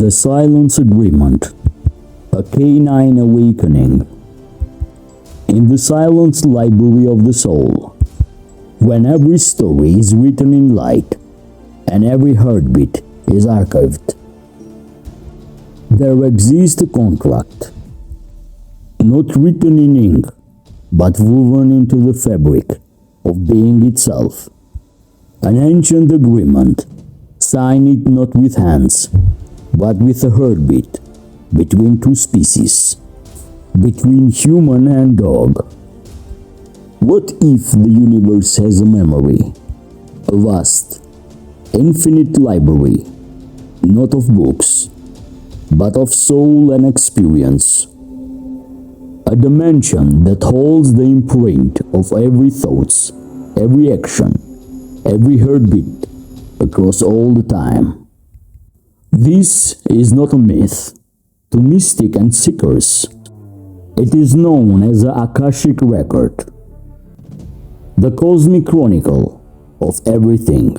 The Silence Agreement, a Canine Awakening. In the silence library of the soul, when every story is written in light and every heartbeat is archived, there exists a contract, not written in ink, but woven into the fabric of being itself. An ancient agreement, signed it not with hands, but with a heartbeat between two species, between human and dog. What if the universe has a memory, a vast, infinite library, not of books, but of soul and experience? A dimension that holds the imprint of every thought, every action, every heartbeat across all the time. This is not a myth. To mystics and seekers, it is known as the Akashic Record, the cosmic chronicle of everything.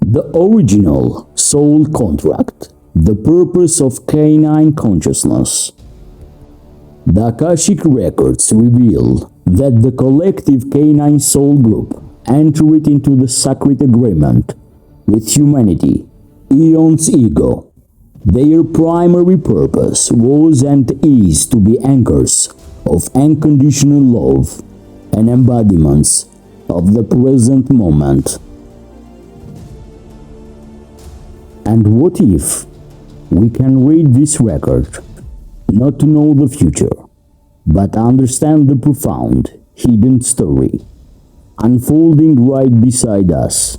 The original soul contract, the purpose of canine consciousness. The Akashic Records reveal that the collective canine soul group entered into the sacred agreement with humanity, eons ego. Their primary purpose was and is to be anchors of unconditional love and embodiments of the present moment. And what if we can read this record not to know the future, but understand the profound, hidden story unfolding right beside us?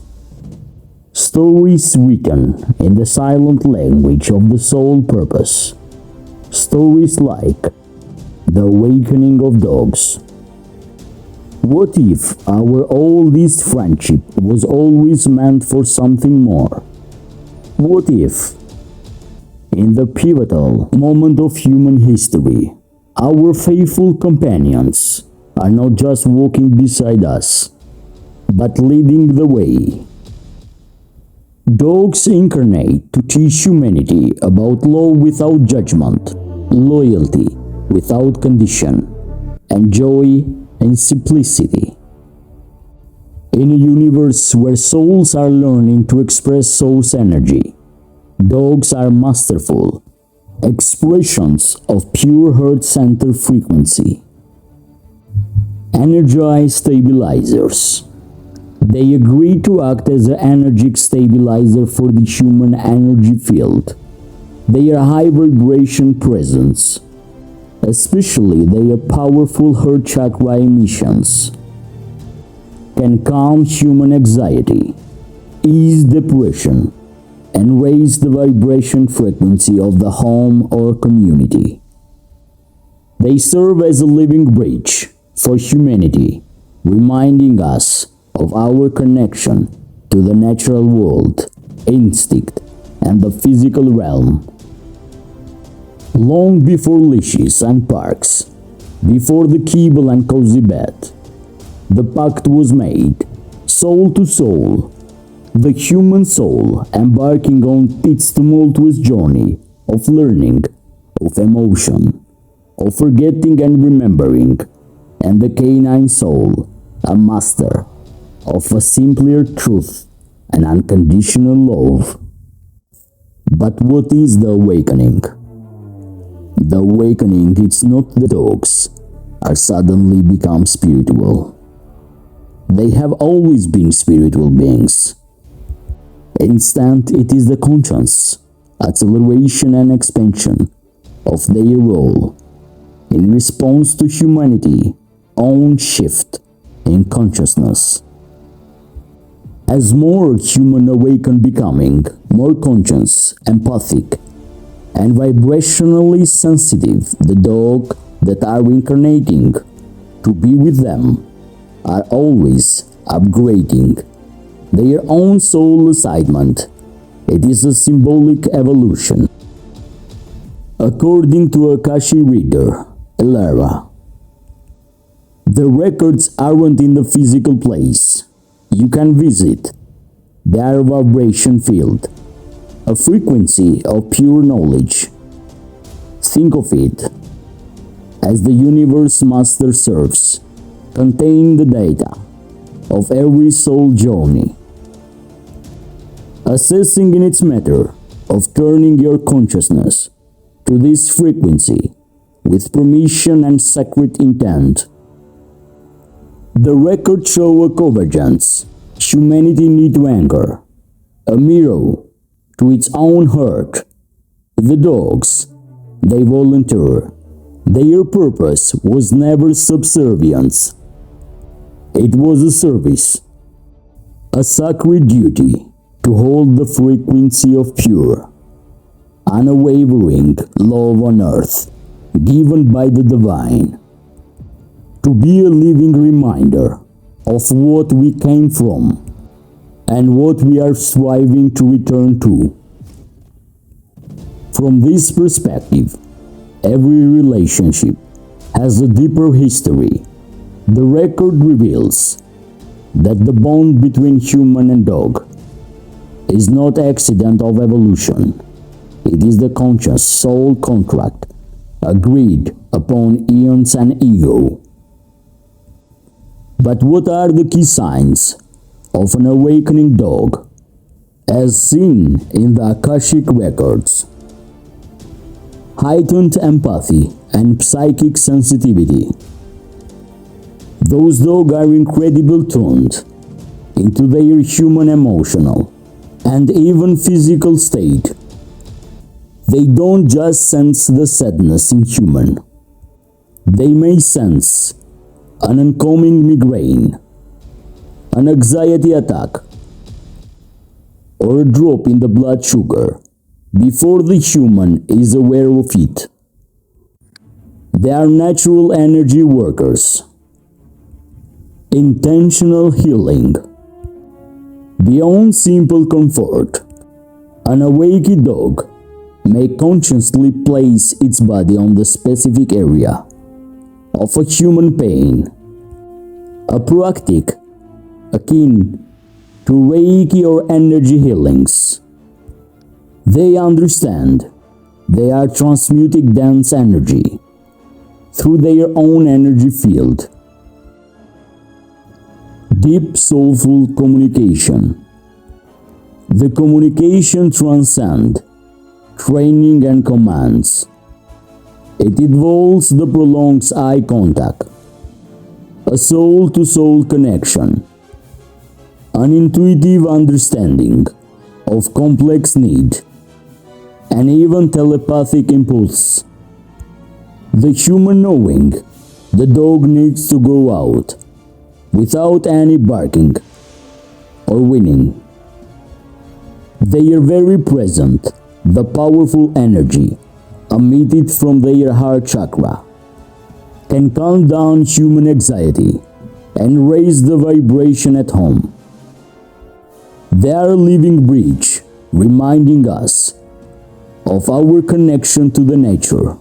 Stories written in the silent language of the soul purpose. Stories like The Awakening of Dogs. What if our oldest friendship was always meant for something more? What if, in the pivotal moment of human history, our faithful companions are not just walking beside us, but leading the way? Dogs incarnate to teach humanity about love without judgment, loyalty without condition, and joy in simplicity. In a universe where souls are learning to express source energy, dogs are masterful expressions of pure heart-centered frequency. Energized stabilizers. They agree to act as an energetic stabilizer for the human energy field. Their high vibration presence, especially their powerful heart chakra emissions, can calm human anxiety, ease depression, and raise the vibration frequency of the home or community. They serve as a living bridge for humanity, reminding us of our connection to the natural world, instinct, and the physical realm. Long before leashes and parks, before the kibble and cozy bed, the pact was made, soul to soul, the human soul embarking on its tumultuous journey of learning, of emotion, of forgetting and remembering, and the canine soul, a master of a simpler truth and unconditional love. But what is the awakening? The awakening is not the dogs are suddenly become spiritual. They have always been spiritual beings. Instead, it is the conscious acceleration and expansion of their role in response to humanity's own shift in consciousness. As more human awaken, becoming more conscious, empathic, and vibrationally sensitive, the dog that are incarnating to be with them are always upgrading their own soul assignment. It is a symbolic evolution. According to Akashic reader Elara, the records aren't in the physical place you can visit. Their vibration field a frequency of pure knowledge. Think of it as the universe master serves, containing the data of every soul journey, assessing in its matter of turning your consciousness to this frequency with permission and sacred intent. The records show a convergence humanity need to anchor, a mirror to its own heart. The dogs, they volunteer. Their purpose was never subservience. It was a service, a sacred duty to hold the frequency of pure, unwavering love on earth, given by the divine, to be a living reminder of what we came from and what we are striving to return to. From this perspective, every relationship has a deeper history. The record reveals that the bond between human and dog is not accident of evolution. It is the conscious soul contract agreed upon eons and ego. But what are the key signs of an awakening dog, as seen in the Akashic Records? Heightened empathy and psychic sensitivity. Those dogs are incredibly tuned into their human emotional and even physical state. They don't just sense the sadness in human. They may sense an oncoming migraine, an anxiety attack, or a drop in the blood sugar before the human is aware of it. They are natural energy workers. Intentional healing. Beyond simple comfort, an awakened dog may consciously place its body on the specific area of a human pain, a practice akin to Reiki or energy healings. They understand they are transmuting dense energy through their own energy field. Deep soulful communication. The communication transcends training and commands. It involves the prolonged eye contact, a soul-to-soul connection, an intuitive understanding of complex need, and even telepathic impulse. The human knowing the dog needs to go out without any barking or whining. Their very presence, the powerful energy emitted from their heart chakra, can calm down human anxiety and raise the vibration at home. They are a living bridge, reminding us of our connection to the nature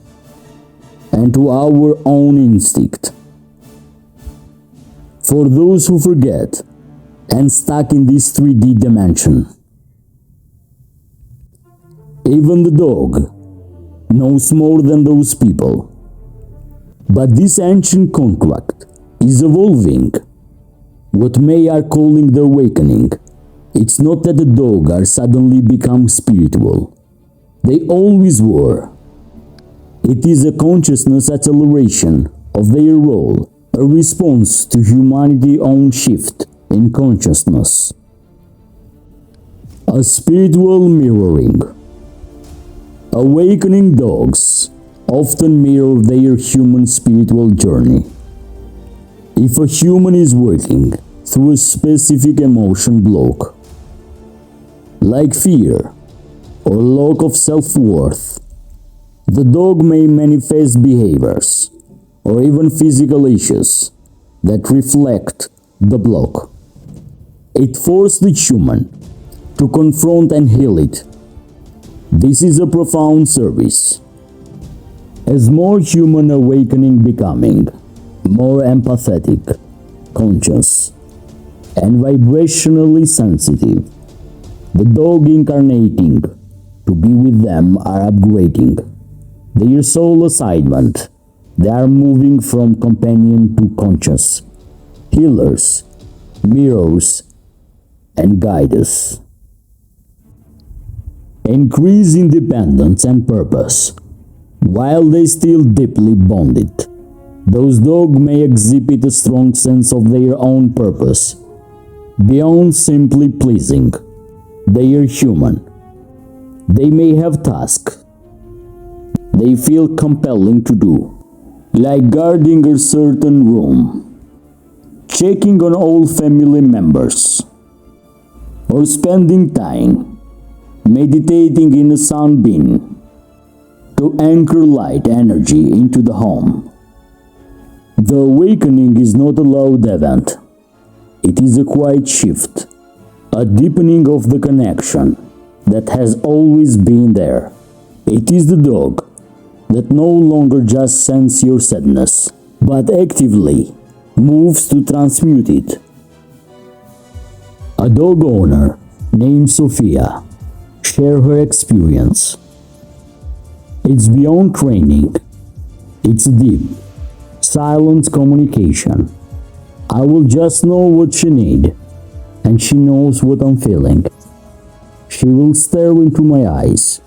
and to our own instinct. For those who forget and stuck in this 3D dimension, even the dog knows more than those people. But this ancient contract is evolving. What may are calling the awakening. It's not that the dog are suddenly become spiritual. They always were. It is a consciousness acceleration of their role, a response to humanity's own shift in consciousness. A spiritual mirroring. Awakening dogs often mirror their human spiritual journey. If a human is working through a specific emotion block, like fear or lack of self-worth, the dog may manifest behaviors or even physical issues that reflect the block. It forces the human to confront and heal it. This is a profound service. As more human awakening becoming more empathetic, conscious, and vibrationally sensitive, the dog incarnating to be with them are upgrading their soul assignment. They are moving from companion to conscious, healers, mirrors, and guides. Increase independence and purpose. While they still deeply bonded, those dogs may exhibit a strong sense of their own purpose. Beyond simply pleasing, they are human. They may have tasks they feel compelling to do, like guarding a certain room, checking on all family members, or spending time meditating in a sunbeam to anchor light energy into the home. The awakening is not a loud event. It is a quiet shift, a deepening of the connection that has always been there. It is the dog that no longer just senses your sadness, but actively moves to transmute it. A dog owner named Sophia shared her experience. It's beyond training. It's deep, silent communication. I will just know what she needs, and she knows what I'm feeling. She will stare into my eyes,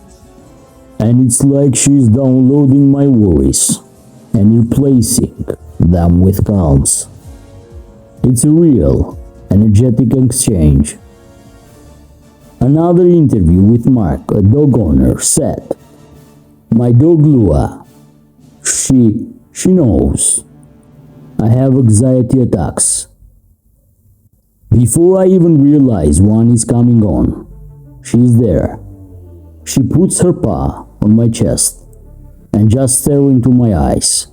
and it's like she's downloading my worries and replacing them with calms. It's a real, energetic exchange. Another interview with Mark, a dog owner, said, "My dog Lua, she knows I have anxiety attacks. Before I even realize one is coming on, she's there. She puts her paw on my chest and just stares into my eyes.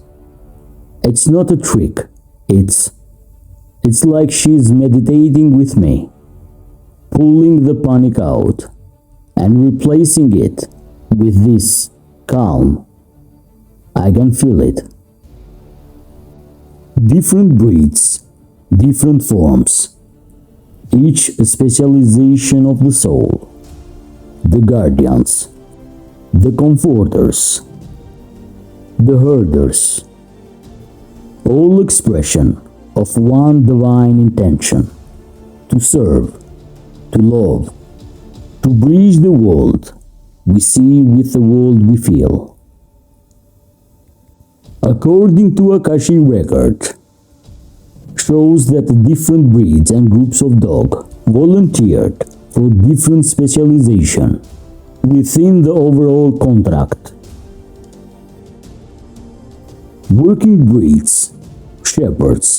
It's not a trick. It's like she's meditating with me, pulling the panic out and replacing it with this calm. I can feel it." Different breeds, different forms, each a specialization of the soul. The guardians, the comforters, the herders, all expression of one divine intention: to serve, to love, to bridge the world we see with the world we feel. According to Akashic Records, shows that different breeds and groups of dogs volunteered for different specialization within the overall contract. Working breeds, shepherds,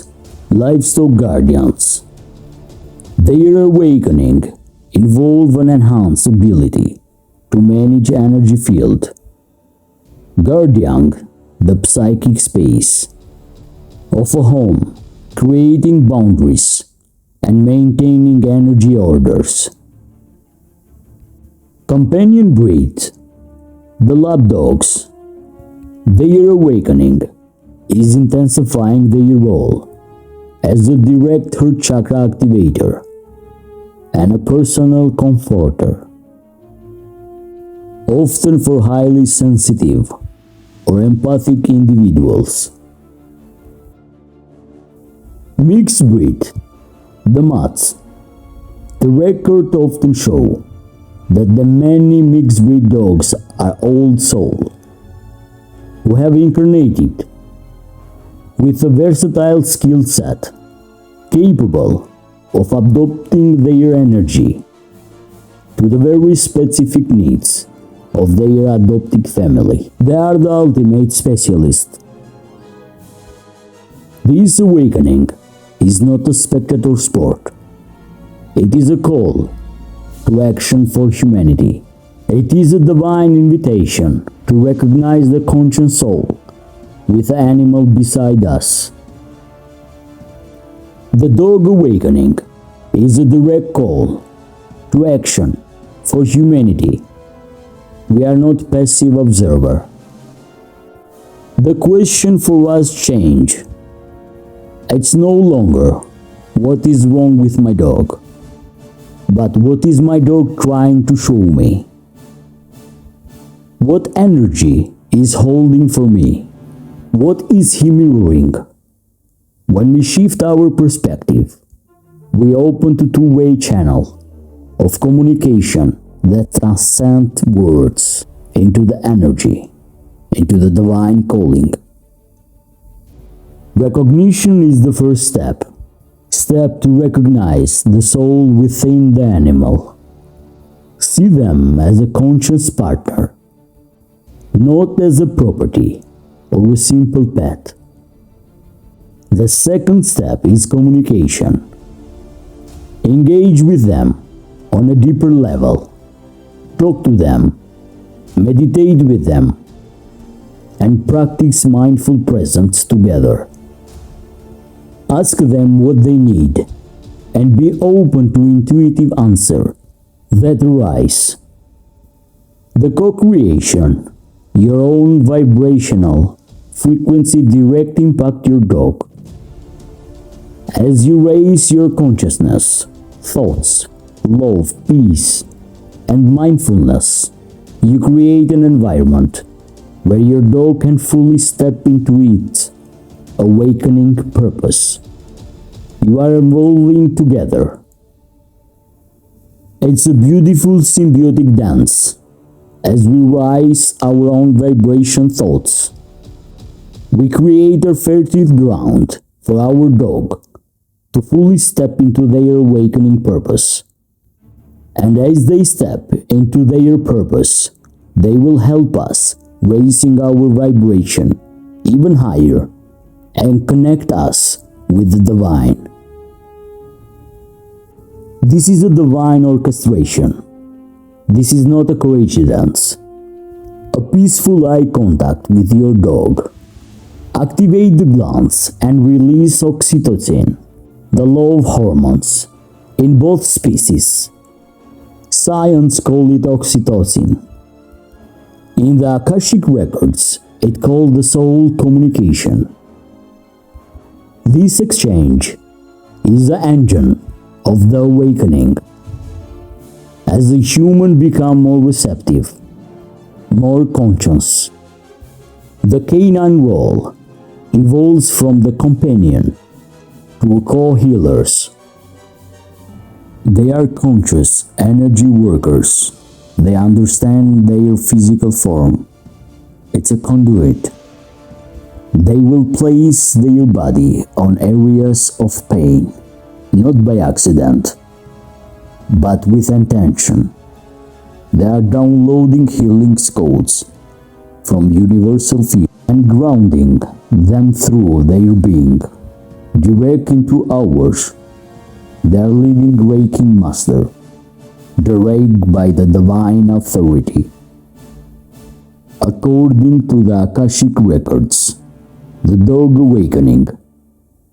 livestock guardians. Their awakening involve an enhanced ability to manage energy field. Guardian, the psychic space of a home, creating boundaries and maintaining energy orders. Companion breed, the lap dogs. Their awakening is intensifying their role as a direct heart chakra activator and a personal comforter, often for highly sensitive or empathic individuals. Mixed breed, the mutts. The record often show that the many mixed breed dogs are old souls who have incarnated with a versatile skill set, capable of adapting their energy to the very specific needs of their adopted family. They are the ultimate specialists. This awakening is not a spectator sport. It is a call to action for humanity. It is a divine invitation to recognize the conscious soul with the animal beside us. The dog awakening is a direct call to action for humanity. We are not passive observer. The question for us change. It's no longer what is wrong with my dog, but what is my dog trying to show me? What energy is holding for me? What is he mirroring? When we shift our perspective, we open to two-way channel of communication that transcend words into the energy, into the divine calling. Recognition is the first step to recognize the soul within the animal. See them as a conscious partner, not as a property or a simple pet. The second step is communication. Engage with them on a deeper level. Talk to them, meditate with them, and practice mindful presence together. Ask them what they need and be open to intuitive answers that arise. The co-creation, your own vibrational frequency direct impact your dog. As you raise your consciousness, thoughts, love, peace, and mindfulness, you create an environment where your dog can fully step into its awakening purpose. You are evolving together. It's a beautiful symbiotic dance as we rise our own vibration thoughts. We create a fertile ground for our dog to fully step into their awakening purpose. And as they step into their purpose, they will help us raising our vibration even higher and connect us with the divine. This is a divine orchestration. This is not a coincidence. A peaceful eye contact with your dog. Activate the glands and release oxytocin, the love hormones, in both species. Science calls it oxytocin. In the Akashic Records, it called the soul communication. This exchange is the engine of the awakening. As the human becomes more receptive, more conscious, the canine role evolves from the companion to co-healers. They are conscious energy workers. They understand their physical form. It's a conduit. They will place their body on areas of pain, not by accident, but with intention. They are downloading healing codes from universal field and grounding them through their being, direct into ours. They are living Reiki master, directed by the divine authority. According to the Akashic Records, the dog awakening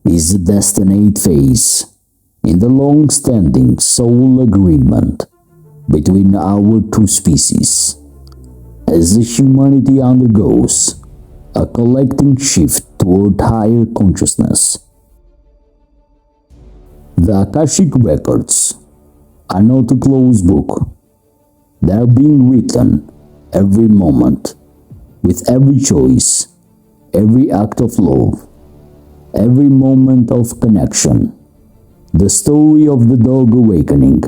is the destined phase in the long-standing soul agreement between our two species, as the humanity undergoes a collective shift toward higher consciousness. The Akashic Records are not a closed book. They are being written every moment, with every choice, every act of love, every moment of connection. The story of the dog awakening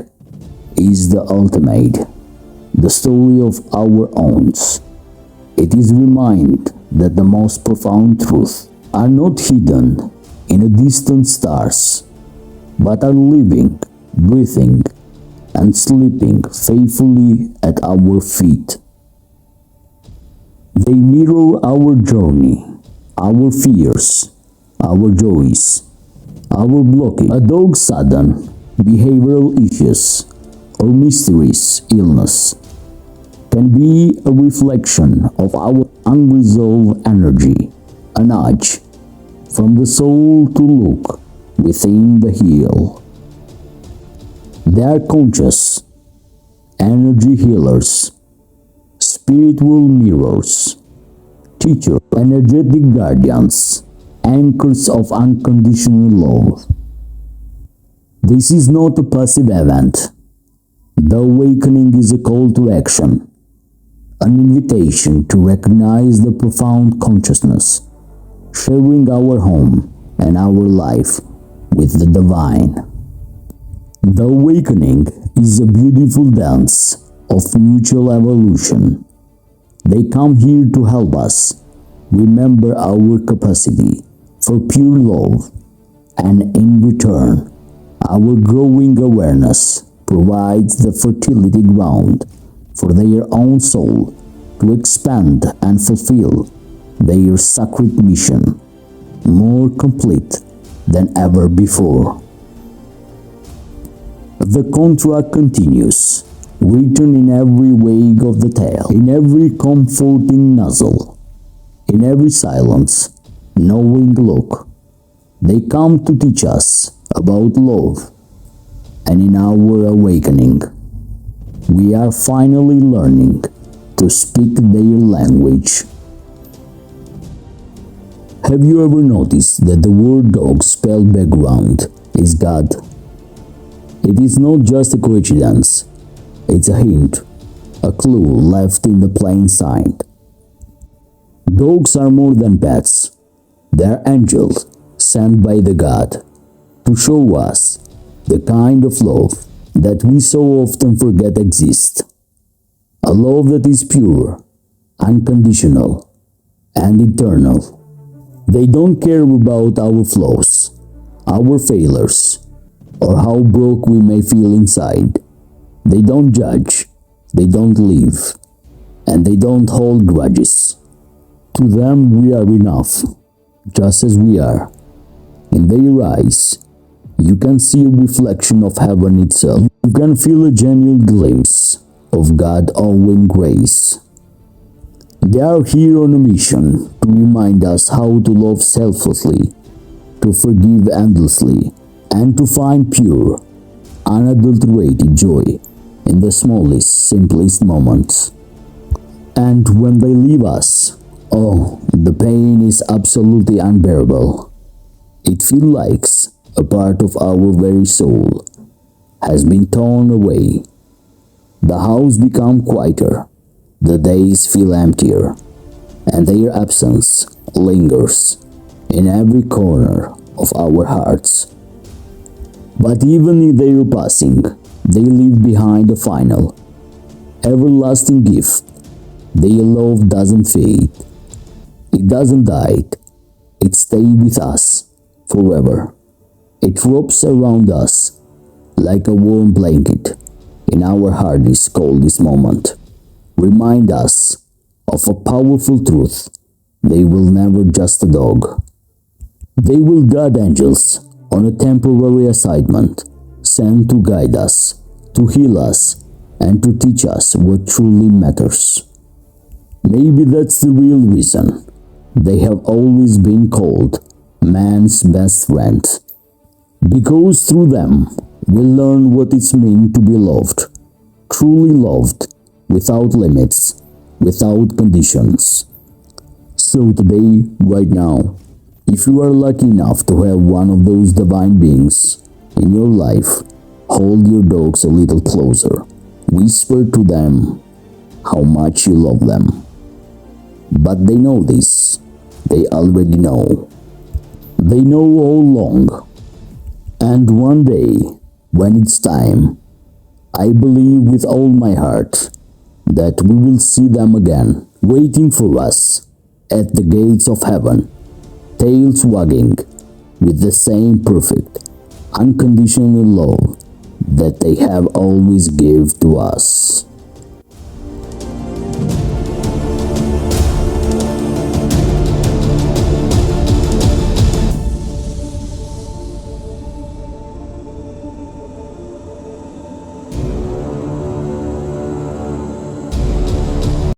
is the ultimate, the story of our own. It is remind that the most profound truths are not hidden in a distant stars, but are living, breathing, and sleeping faithfully at our feet. They mirror our journey, our fears, our joys, our blocking. A dog's sudden behavioral issues or mysterious illness can be a reflection of our unresolved energy, a nudge from the soul to look within the heel. They are conscious, energy healers, spiritual mirrors, teachers, energetic guardians, anchors of unconditional love. This is not a passive event. The awakening is a call to action, an invitation to recognize the profound consciousness, sharing our home and our life with the divine. The awakening is a beautiful dance of mutual evolution. They come here to help us remember our capacity for pure love, and in return, our growing awareness provides the fertility ground for their own soul to expand and fulfill their sacred mission more complete than ever before. The contract continues, written in every wag of the tail, in every comforting nuzzle, in every silence, knowing look. They come to teach us about love, and in our awakening, we are finally learning to speak their language. Have you ever noticed that the word dog spelled background is God? It is not just a coincidence, it's a hint, a clue left in the plain sight. Dogs are more than pets, they are angels sent by the God to show us the kind of love that we so often forget exists. A love that is pure, unconditional, and eternal. They don't care about our flaws, our failures, or how broke we may feel inside. They don't judge, they don't leave, and they don't hold grudges. To them we are enough, just as we are. In their eyes, you can see a reflection of heaven itself. You can feel a genuine glimpse of God's own grace. They are here on a mission to remind us how to love selflessly, to forgive endlessly, and to find pure, unadulterated joy in the smallest, simplest moments. And when they leave us, oh, the pain is absolutely unbearable. It feels like a part of our very soul has been torn away. The house becomes quieter, the days feel emptier, and their absence lingers in every corner of our hearts. But even in their passing, they leave behind a final, everlasting gift. Their love doesn't fade, it doesn't die, it stays with us forever. It wraps around us like a warm blanket in our hardest, coldest moment. Remind us of a powerful truth. They will never just a dog. They will guard angels on a temporary assignment, sent to guide us, to heal us, and to teach us what truly matters. Maybe that's the real reason they have always been called man's best friend. Because through them, we learn what it means to be loved, truly loved, without limits, without conditions. So today, right now, if you are lucky enough to have one of those divine beings in your life, hold your dogs a little closer. Whisper to them how much you love them. But they know this. They already know. They know all along. And one day, when it's time, I believe with all my heart that we will see them again, waiting for us at the gates of heaven, tails wagging with the same perfect, unconditional love that they have always given to us.